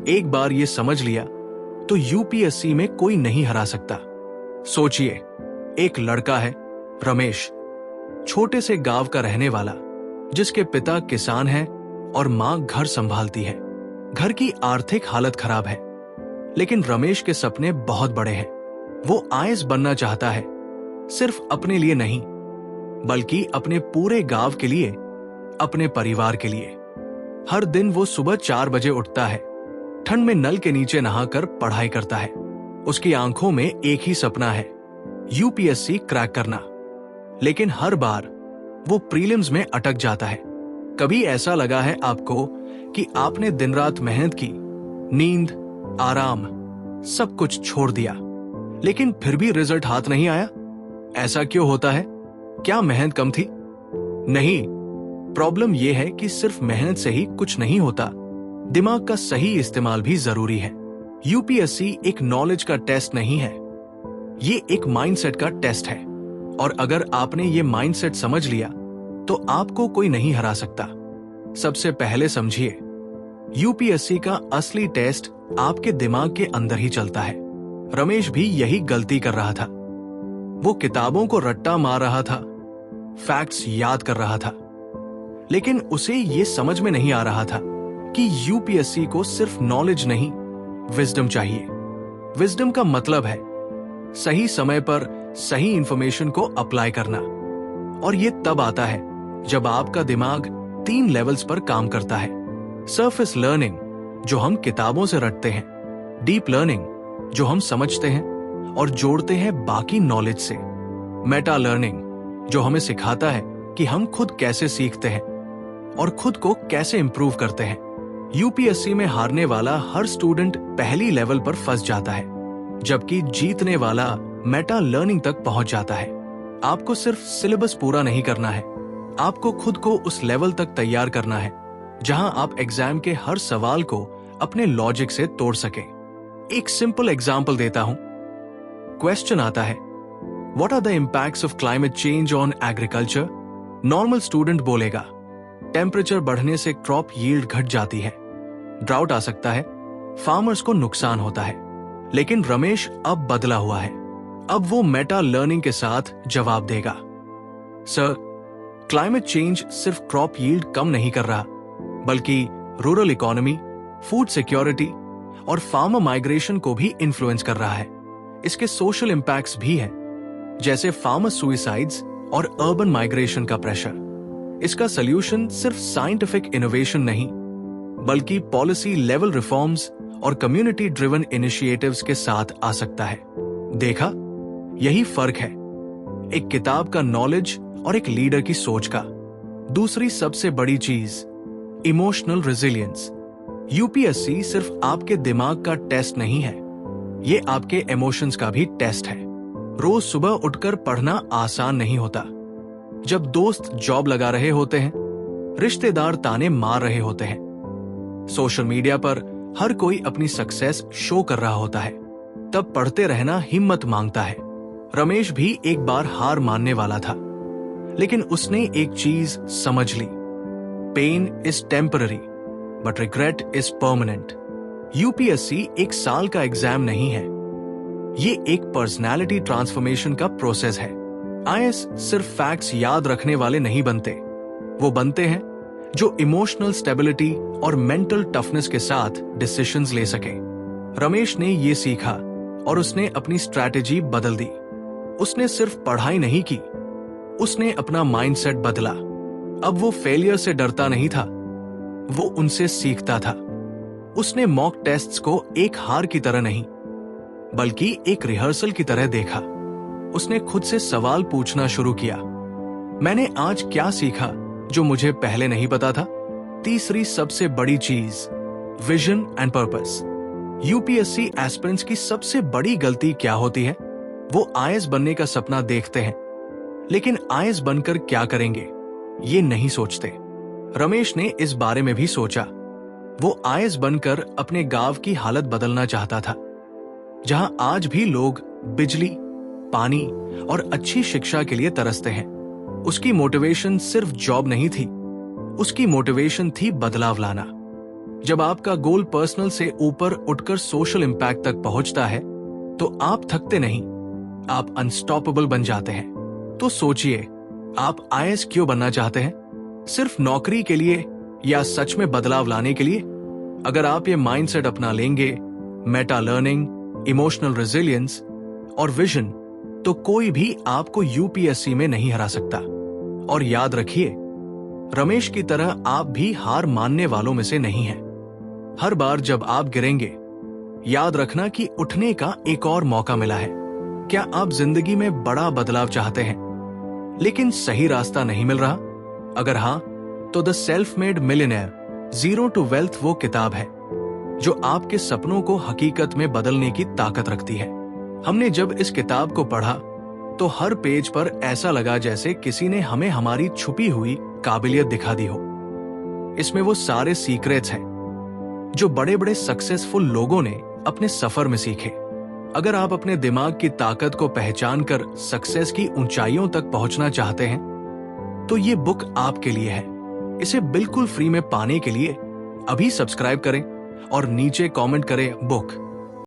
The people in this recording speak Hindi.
एक बार ये समझ लिया तो यूपीएससी में कोई नहीं हरा सकता। सोचिए, एक लड़का है रमेश, छोटे से गांव का रहने वाला, जिसके पिता किसान हैं और मां घर संभालती है। घर की आर्थिक हालत खराब है, लेकिन रमेश के सपने बहुत बड़े हैं। वो आईएएस बनना चाहता है, सिर्फ अपने लिए नहीं, बल्कि अपने पूरे गांव के लिए, अपने परिवार के लिए। हर दिन वो सुबह 4 बजे उठता है, ठंड में नल के नीचे नहाकर पढ़ाई करता है। उसकी आंखों में एक ही सपना है, यूपीएससी क्रैक करना। लेकिन हर बार वो प्रीलिम्स में अटक जाता है। कभी ऐसा लगा है आपको कि आपने दिन रात मेहनत की, नींद, आराम, सब कुछ छोड़ दिया, लेकिन फिर भी रिजल्ट हाथ नहीं आया? ऐसा क्यों होता है? क्या मेहनत कम थी? नहीं, प्रॉब्लम यह है कि सिर्फ मेहनत से ही कुछ नहीं होता, दिमाग का सही इस्तेमाल भी जरूरी है। यूपीएससी एक नॉलेज का टेस्ट नहीं है, ये एक माइंडसेट का टेस्ट है। और अगर आपने ये माइंडसेट समझ लिया तो आपको कोई नहीं हरा सकता। सबसे पहले समझिए, यूपीएससी का असली टेस्ट आपके दिमाग के अंदर ही चलता है। रमेश भी यही गलती कर रहा था। वो किताबों को रट्टा मार रहा था, फैक्ट्स याद कर रहा था, लेकिन उसे ये समझ में नहीं आ रहा था कि यूपीएससी को सिर्फ नॉलेज नहीं, विजडम चाहिए। विजडम का मतलब है सही समय पर सही इंफॉर्मेशन को अप्लाई करना। और ये तब आता है जब आपका दिमाग 3 लेवल्स पर काम करता है। सरफेस लर्निंग, जो हम किताबों से रटते हैं, डीप लर्निंग, जो हम समझते हैं और जोड़ते हैं बाकी नॉलेज से, मेटा लर्निंग, जो हमें सिखाता है कि हम खुद कैसे सीखते हैं और खुद को कैसे इंप्रूव करते हैं। यूपीएससी में हारने वाला हर स्टूडेंट पहली लेवल पर फंस जाता है, जबकि जीतने वाला मेटा लर्निंग तक पहुंच जाता है। आपको सिर्फ सिलेबस पूरा नहीं करना है, आपको खुद को उस लेवल तक तैयार करना है जहां आप एग्जाम के हर सवाल को अपने लॉजिक से तोड़ सकें। एक सिंपल एग्जांपल देता हूं। क्वेश्चन आता है, what are the impacts of climate change on agriculture? Normal student बोलेगा, टेम्परेचर बढ़ने से क्रॉप यील्ड घट जाती है, ड्राउट आ सकता है, फार्मर्स को नुकसान होता है। लेकिन रमेश अब बदला हुआ है। अब वो मेटा लर्निंग के साथ जवाब देगा, सर, क्लाइमेट चेंज सिर्फ क्रॉप यील्ड कम नहीं कर रहा, बल्कि रूरल इकोनॉमी, फूड सिक्योरिटी और फार्मर माइग्रेशन को भी इन्फ्लुएंस कर रहा है। इसके सोशल इंपैक्ट्स भी हैं, जैसे फार्मर सुइसाइड्स और अर्बन माइग्रेशन का प्रेशर। इसका सॉल्यूशन सिर्फ साइंटिफिक इनोवेशन नहीं, बल्कि पॉलिसी लेवल रिफॉर्म्स और कम्युनिटी ड्रिवन इनिशिएटिव्स के साथ आ सकता है। देखा, यही फर्क है, एक किताब का नॉलेज और एक लीडर की सोच का। दूसरी सबसे बड़ी चीज, इमोशनल रेजिलियंस। यूपीएससी सिर्फ आपके दिमाग का टेस्ट नहीं है, ये आपके इमोशंस का भी टेस्ट है। रोज सुबह उठकर पढ़ना आसान नहीं होता। जब दोस्त जॉब लगा रहे होते हैं, रिश्तेदार ताने मार रहे होते हैं, सोशल मीडिया पर हर कोई अपनी सक्सेस शो कर रहा होता है, तब पढ़ते रहना हिम्मत मांगता है। रमेश भी एक बार हार मानने वाला था, लेकिन उसने एक चीज समझ ली, pain is temporary but regret is permanent. UPSC एक साल का एग्जाम नहीं है, ये एक पर्सनालिटी ट्रांसफॉर्मेशन का प्रोसेस है। आईएएस सिर्फ फैक्ट्स याद रखने वाले नहीं बनते, वो बनते हैं जो इमोशनल स्टेबिलिटी और मेंटल टफनेस के साथ डिसीजंस ले सके। रमेश ने ये सीखा और उसने अपनी स्ट्रैटेजी बदल दी। उसने सिर्फ पढ़ाई नहीं की, उसने अपना माइंडसेट बदला। अब वो फेलियर से डरता नहीं था, वो उनसे सीखता था। उसने मॉक टेस्ट्स को एक हार की तरह नहीं, बल्कि एक रिहर्सल की तरह देखा। उसने खुद से सवाल पूछना शुरू किया, मैंने आज क्या सीखा जो मुझे पहले नहीं पता था? तीसरी सबसे बड़ी चीज, vision and purpose. UPSC aspirants की सबसे बड़ी गलती क्या होती है? वो आईएएस बनने का सपना देखते हैं, लेकिन आईएएस बनकर क्या करेंगे ये नहीं सोचते। रमेश ने इस बारे में भी सोचा। वो आईएएस बनकर अपने गांव की हालत बदलना चाहता था, जहां आज भी लोग बिजली, पानी और अच्छी शिक्षा के लिए तरसते हैं। उसकी मोटिवेशन सिर्फ जॉब नहीं थी, उसकी मोटिवेशन थी बदलाव लाना। जब आपका गोल पर्सनल से ऊपर उठकर सोशल इंपैक्ट तक पहुंचता है तो आप थकते नहीं, आप अनस्टॉपेबल बन जाते हैं। तो सोचिए, आप आईएएस क्यों बनना चाहते हैं? सिर्फ नौकरी के लिए या सच में बदलाव लाने के लिए? अगर आप ये माइंडसेट अपना लेंगे, मेटा लर्निंग, इमोशनल रेजिलियंस और विजन, तो कोई भी आपको यूपीएससी में नहीं हरा सकता। और याद रखिए, रमेश की तरह आप भी हार मानने वालों में से नहीं हैं। हर बार जब आप गिरेंगे, याद रखना कि उठने का एक और मौका मिला है। क्या आप जिंदगी में बड़ा बदलाव चाहते हैं लेकिन सही रास्ता नहीं मिल रहा? अगर हाँ, तो the self made millionaire zero to wealth वो किताब है जो आपके सपनों को हकीकत में बदलने की ताकत रखती है। हमने जब इस किताब को पढ़ा तो हर पेज पर ऐसा लगा जैसे किसी ने हमें हमारी छुपी हुई काबिलियत दिखा दी हो। इसमें वो सारे सीक्रेट्स हैं जो बड़े बड़े सक्सेसफुल लोगों ने अपने सफर में सीखे। अगर आप अपने दिमाग की ताकत को पहचान कर सक्सेस की ऊंचाइयों तक पहुंचना चाहते हैं तो ये बुक आपके लिए है। इसे बिल्कुल फ्री में पाने के लिए अभी सब्सक्राइब करें और नीचे कमेंट करें बुक।